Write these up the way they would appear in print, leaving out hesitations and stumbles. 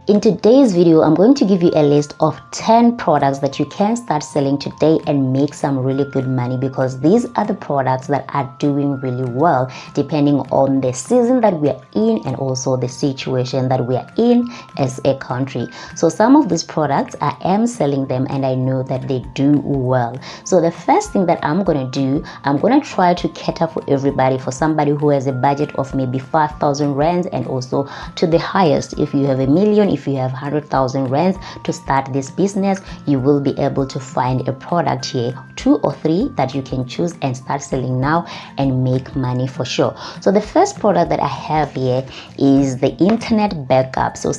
In today's video, I'm going to give you a list of 10 products that you can start selling today and make some really good money, because these are the products that are doing really well depending on the season that we are in and also the situation that we are in as a country. So some of these products, I am selling them and I know that they do well. So the first thing that I'm going to do, I'm going to try to cater for everybody, for somebody who has a budget of maybe 5,000 rands and also to the highest. If you have a million, if you have 100,000 rands to start this business, you will be able to find a product here, 2 or 3 that you can choose and start selling now and make money for sure. So the first product that I have here is the internet backup. So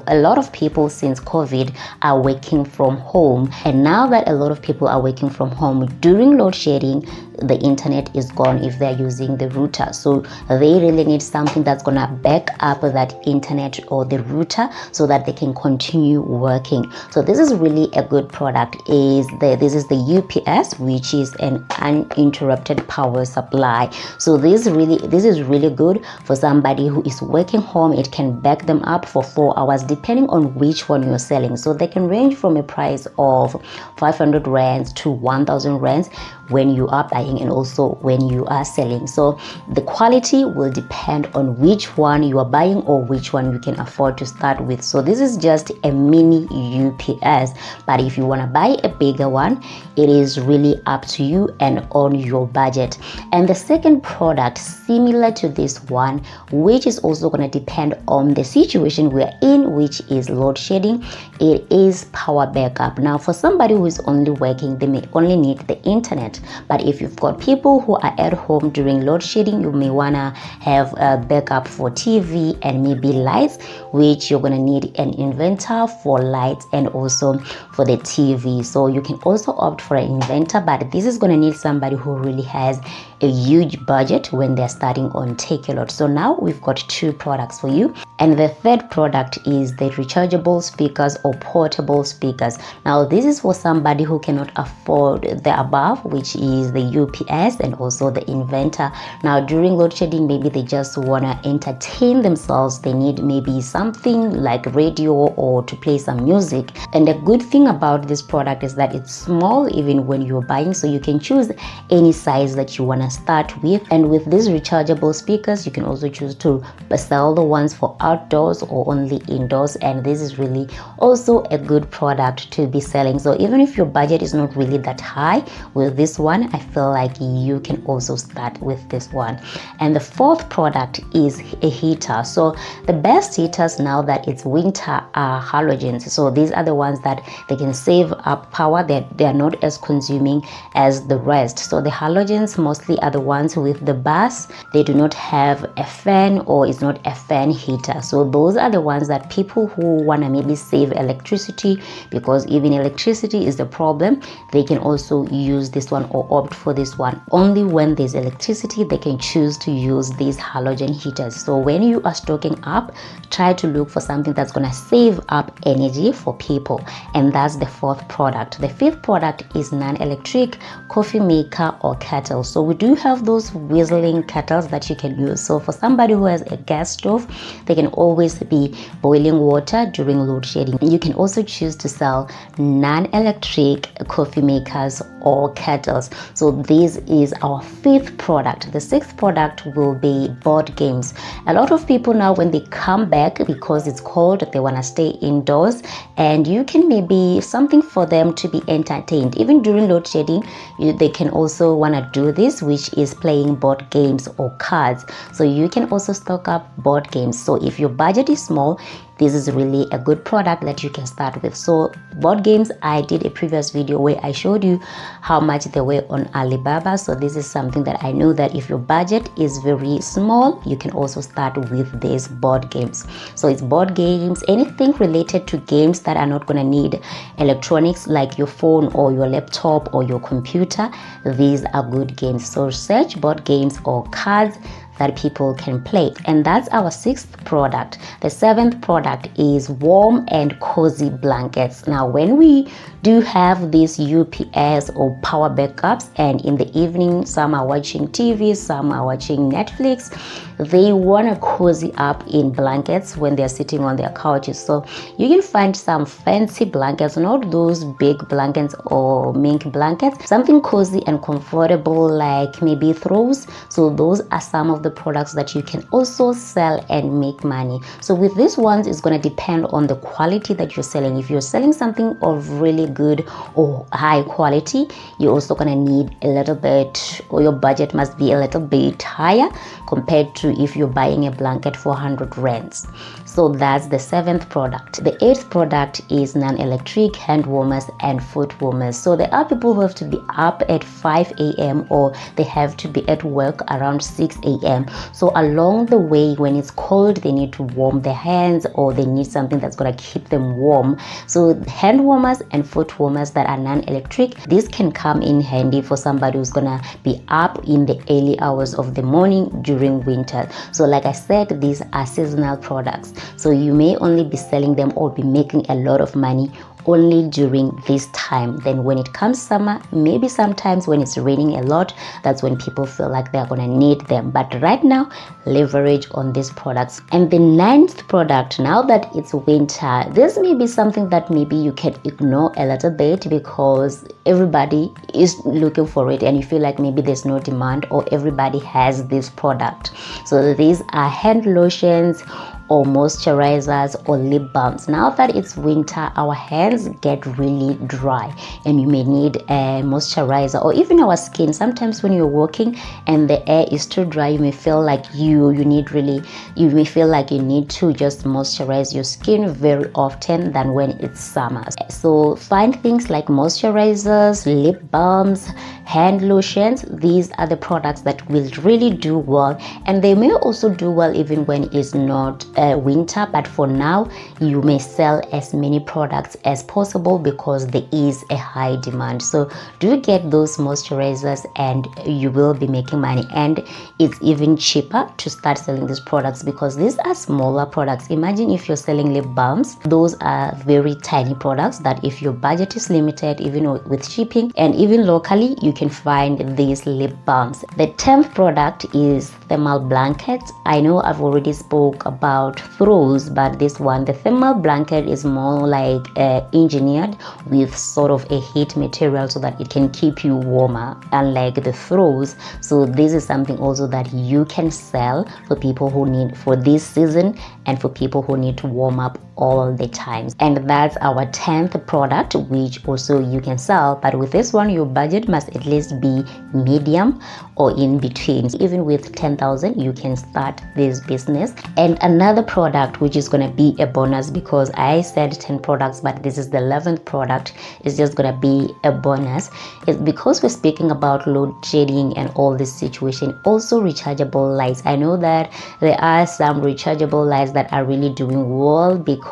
a lot of people since COVID are working from home, and now that a lot of people are working from home during load shedding, the internet is gone if they're using the router. So they really need something that's gonna back up that internet or the router so that they can continue working. So this is really a good product. This is the UPS, which is an uninterrupted power supply. So this is really good for somebody who is working home. It can back them up for 4 hours depending on which one you're selling. So they can range from a price of 500 rands to 1,000 rands when you are buying and also when you are selling. So the quality will depend on which one you are buying or which one you can afford to start with. So this is just a mini UPS, but if you want to buy a bigger one, it is really up to you and on your budget. And the second product similar to this one, which is also going to depend on the situation we're in, which is load shedding, it is power backup. Now for somebody who is only working, they may only need the internet, but if you've got people who are at home during load shedding, you may want to have a backup for TV and maybe lights, which you're going to need an inverter for lights and also for the TV. So you can also opt for an inverter, but this is going to need somebody who really has a huge budget when they're starting on Takealot. So now we've got 2 products for you. And the third product is the rechargeable speakers or portable speakers. Now this is for somebody who cannot afford the above, which is the UPS and also the inverter. Now during load shedding, maybe they just want to entertain themselves. They need maybe something like radio or to play some music. And the good thing about this product is that it's small even when you're buying, so you can choose any size that you want to start with. And with these rechargeable speakers, you can also choose to sell the ones for outdoors or only indoors, and this is really also a good product to be selling. So even if your budget is not really that high with this one, I feel like you can also start with this one. And the fourth product is a heater. So the best heaters now that it's winter are halogens. So these are the ones that they can save up power, that they are not as consuming as the rest. So the halogens mostly are the ones with the bus. They do not have a fan, or it's not a fan heater. So those are the ones that people who want to maybe save electricity, because even electricity is the problem, they can also use this one or opt for this one. Only when there's electricity they can choose to use these halogen heaters. So when you are stocking up, try to look for something that's going to save up energy for people. And that's the fourth product. The fifth product is non-electric coffee maker or kettle. So we do have those whistling kettles that you can use. So for somebody who has a gas stove, they can always be boiling water during load shedding. You can also choose to sell non-electric coffee makers or kettles. So this is our fifth product. The sixth product will be board games. A lot of people now, when they come back, because it's cold, they want to stay indoors, and you can maybe something for them to be entertained. Even during load shedding, they can also want to do this, which is playing board games or cards. So you can also stock up board games. So if your budget is small, this is really a good product that you can start with. So board games, I did a previous video where I showed you how much they were on Alibaba. So this is something that I know that if your budget is very small, you can also start with these board games. So it's board games, anything related to games that are not going to need electronics like your phone or your laptop or your computer. These are good games. So search board games or cards that people can play. And that's our sixth product. The seventh product is warm and cozy blankets. Now when we do have these UPS or power backups, and in the evening some are watching TV, some are watching Netflix, they want to cozy up in blankets when they're sitting on their couches. So you can find some fancy blankets, not those big blankets or mink blankets, something cozy and comfortable like maybe throws. So those are some of the products that you can also sell and make money. So with these ones, it's going to depend on the quality that you're selling. If you're selling something of really good or high quality, you're also going to need a little bit, or your budget must be a little bit higher compared to if you're buying a blanket for 100 rands. So that's the 7th product. The 8th product is non-electric hand warmers and foot warmers. So there are people who have to be up at 5 a.m. or they have to be at work around 6 a.m. So along the way, when it's cold, they need to warm their hands or they need something that's going to keep them warm. So hand warmers and foot warmers that are non-electric, this can come in handy for somebody who's going to be up in the early hours of the morning during winter. So like I said, these are seasonal products. So you may only be selling them or be making a lot of money only during this time. Then when it comes summer, maybe sometimes when it's raining a lot, that's when people feel like they're gonna need them. But right now, leverage on these products. And the 9th product, now that it's winter, this may be something that maybe you can ignore a little bit because everybody is looking for it and you feel like maybe there's no demand or everybody has this product. So these are hand lotions or moisturizers or lip balms. Now that it's winter, our hands get really dry and you may need a moisturizer, or even our skin. Sometimes when you're walking and the air is too dry, you may feel like you may feel like you need to just moisturize your skin very often than when it's summer. So find things like moisturizers, lip balms, hand lotions. These are the products that will really do well, and they may also do well even when it's not winter. But for now, you may sell as many products as possible because there is a high demand. So do get those moisturizers and you will be making money. And it's even cheaper to start selling these products because these are smaller products. Imagine if you're selling lip balms, those are very tiny products that if your budget is limited, even with shipping and even locally, you can find these lip balms. The 10th product is thermal blankets. I know I've already spoke about throws, but this one, the thermal blanket, is more like engineered with sort of a heat material so that it can keep you warmer, unlike the throws. So this is something also that you can sell for people who need for this season and for people who need to warm up all the time. And that's our 10th product, which also you can sell. But with this one, your budget must at least be medium or in between. Even with 10,000, you can start this business. And another product which is going to be a bonus, because I said 10 products, but this is the 11th product, is just going to be a bonus, is because we're speaking about load shedding and all this situation. Also rechargeable lights. I know that there are some rechargeable lights that are really doing well because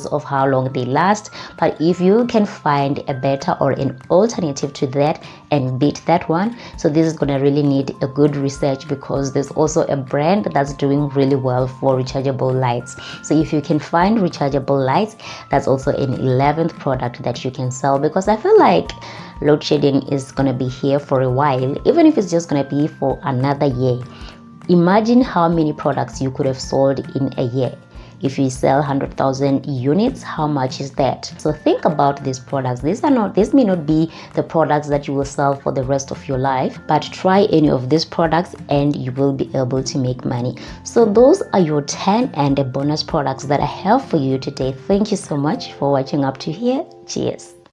of how long they last, but if you can find a better or an alternative to that and beat that one, so this is going to really need a good research, because there's also a brand that's doing really well for rechargeable lights. So if you can find rechargeable lights, that's also an 11th product that you can sell, because I feel like load shedding is going to be here for a while, even if it's just going to be for another year. Imagine how many products you could have sold in a year. If you sell 100,000 units, how much is that? So think about these products. These may not be the products that you will sell for the rest of your life, but try any of these products and you will be able to make money. So those are your 10 and the bonus products that I have for you today. Thank you so much for watching up to here. Cheers.